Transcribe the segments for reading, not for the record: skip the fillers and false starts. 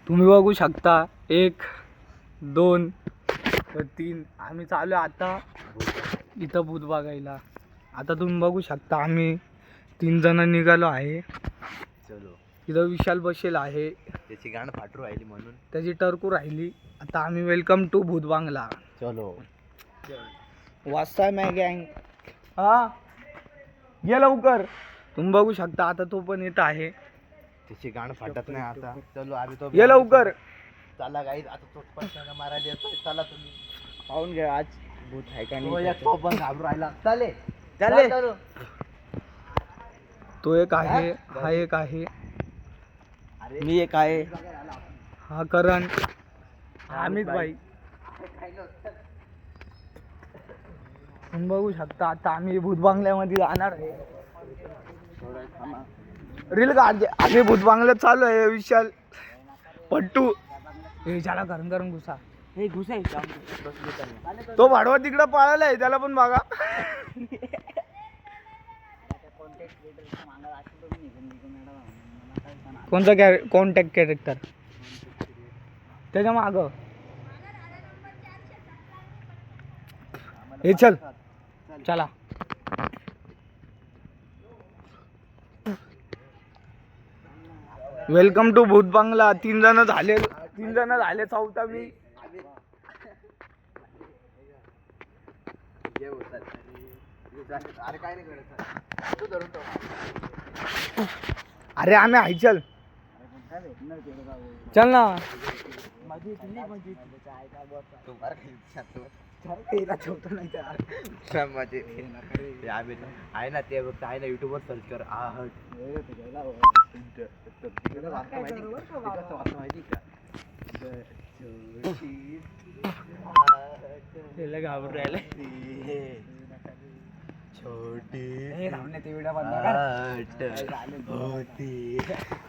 तुम्ही बघू शकता 1 2 3 आम्ही चालू आता इथं भूत बघायला. आता तुम्ही बघू शकता आम्ही 3 जण निघालो आहे. चलो इथं विशाल बसेल आहे, त्याची गाणं फाटू राहिली म्हणून त्याची टरकू राहिली. आता आम्ही वेलकम टू भूत बांगला. चलो वाजताय मॅ गँग. हा ये लवकर. तुम्ही बघू शकता आता तो पण येत आहे. त्याची गाणं फाटत नाही आता. चलो आम्ही तो ये लवकर. चला गाईज आता तो पण मारायला येतोय. चला तुम्ही पाहून घ्या आज भूत आहे का तो नाही. एक तो पण घाबरू राहिला. चाले चाले. चलो. तो एक आहे, हा एक आहे, मी एक आहे, हा करण, हा अमित भाई. तुम्ही बघू शकता आता आम्ही भूत बांगल्यामध्ये जाणार आहे. रील काढ. आम्ही भूत बांगल्यात चालू आहे. विशाल पट्टू हे ज्याला गरम गरम घुसा हे घुसा. तो भाडवा तिकडं पळाला आहे, त्याला पण बघा. कोणता कॉन्टॅक्ट कॅरेक्टर त्याच्या माग हे चल चला. वेलकम टू भूत बांगला. 3 जण झाले, 3 जण झाले. चौथा मी. अरे काय नाही करत तू धरून अरे आम्ही आहे. चल चल ना. आहे ना ते बघ आहे ना युट्यूबवर सर्च कर. घाबरून राहिलं.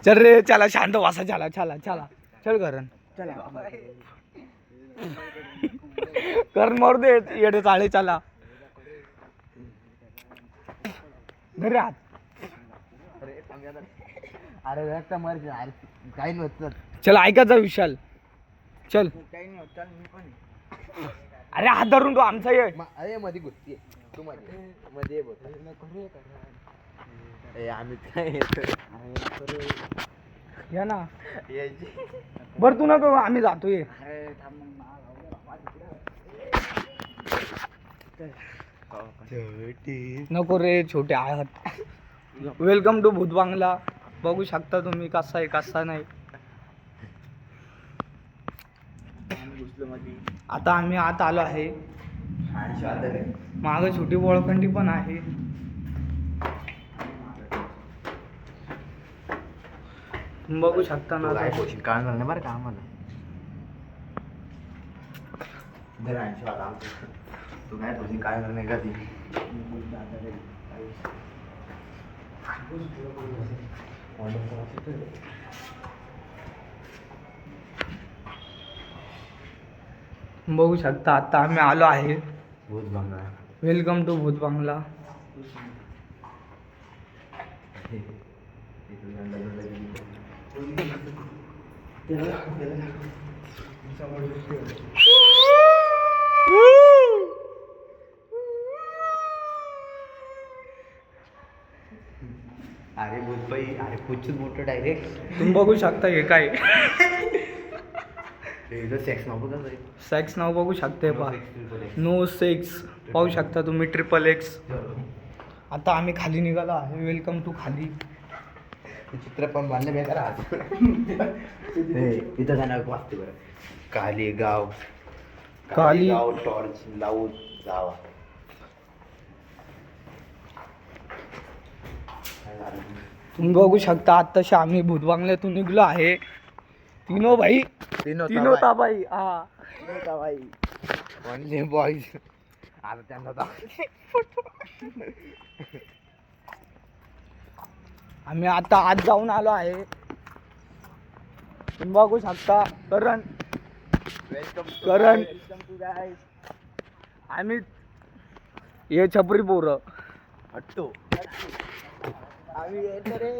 चल रे चला शांत वासा. चला चला चला चल करण. चला करण मारू दे येडे चाळे. चला घरी हात. अरे काही नव्हतं. चल ऐकायचा विशाल. चल अरे हात धरून तो आमचा ये. अरे मध्ये घुसती तू मध्ये आम्ही काय या ना. बर तू नको आम्ही जातोय. नको रे छोटे आहात. वेलकम टू भूत बांगला. बघू शकता तुम्ही कसा आहे कसा नाही. आता आम्ही आत आलो आहे. माग छोटी बोळखंडी पण आहे. तुम्ही बघू शकता ना. काय नाही बरं का आम्हाला. तू काय तुझी काय नाही का ती. बघू शकता आता आम्ही आलो आहे भूत बांगला. वेलकम टू भूत बांगला. अरे भूतबाई अरे पुच्छून मोठं डायरेक्ट. तुम्ही बघू शकता हे काय सेक्स नाव बघा. सेक्स नाव बघू शकते पहा. नो सेक्स पाहू शकता तुम्ही. XXX. आता आम्ही खाली निघालो आहे. वेलकम टू खाली. चित्र पण बांधले बेकार. इथं जाणार वाचते बरं. काली गाव काली गाव टॉर्च लावून जावा. तुम्ही बघू शकता आत्ताशी आम्ही भूत बांगल्यातून निघलो आहे. तीनो भाई तीनो ताबाई. हा बाई ओनली बॉईज. आता त्यांना आम्ही आता आत जाऊन आलो आहे. तुम्ही बघू शकता करण करण आम्ही हे छपरी पोरं. हट्टो आम्ही येतो रे.